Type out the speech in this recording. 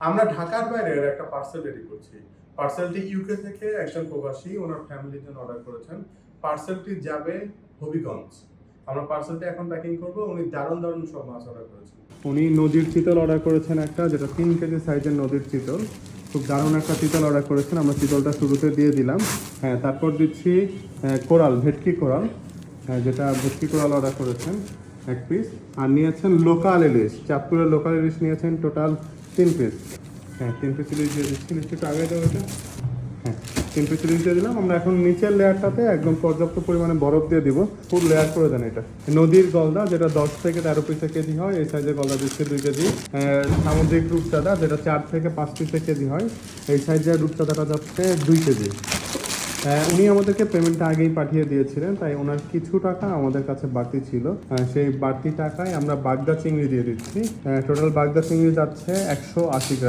আমরা ঢাকার বাইরের একটা পার্সেল রেডি করছি। পার্সেলটি ইউকে থেকে একজন প্রবাসী ওনার ফ্যামিলির জন্য অর্ডার করেছেন। পার্সেলটি যাবে হবিগঞ্জ। আমরা পার্সেলটি এখন প্যাকিং করব। উনি দারুণ সব মাছ অর্ডার করেছেন। উনি নদীর চিতল অর্ডার করেছেন একটা, যেটা 3 কেজি সাইজের নদীর চিতল। খুব দারুণ একটা চিতল অর্ডার করেছেন। আমরা চিতলটা শুরুতে দিয়ে দিলাম। হ্যাঁ, তারপর দিচ্ছি কোরাল, ভেটকি কোরাল, যেটা ভেটকি কোরাল অর্ডার করেছেন 1 পিস। আর নিয়েছেন লোকাল ইলিশ, চাঁদপুরের লোকাল ইলিশ নিয়েছেন টোটাল 3 পিস। হ্যাঁ, 3 পিস ইলিশ দিয়ে দিচ্ছি। একটু আগে দেবো এটা। হ্যাঁ, 3 পিস ইলিশ দিয়ে দিলাম। আমরা এখন নিচের লেয়ারটাতে একদম পর্যাপ্ত পরিমাণে বরফ দিয়ে দিব। ফুল লেয়ার করে দেন এটা। নদীর গলদা, যেটা 10 থেকে 13 পিসে কেজি হয়, এই সাইজের গলদা দিচ্ছে 2 কেজি। সামুদ্রিক রূপচাঁদা, যেটা 4 থেকে 5 পিসে কেজি হয়, এই সাইজের রূপচাঁদাটা যাচ্ছে 2 কেজি। উনি আমাদেরকে পেমেন্টটা আগেই পাঠিয়ে দিয়েছিলেন, তাই ওনার কিছু টাকা আমাদের কাছে বাড়তি ছিল। সেই বাড়তি টাকায় আমরা বাগদা চিংড়ি দিয়ে দিচ্ছি। টোটাল বাগদা চিংড়ি যাচ্ছে 180 গ্রাম।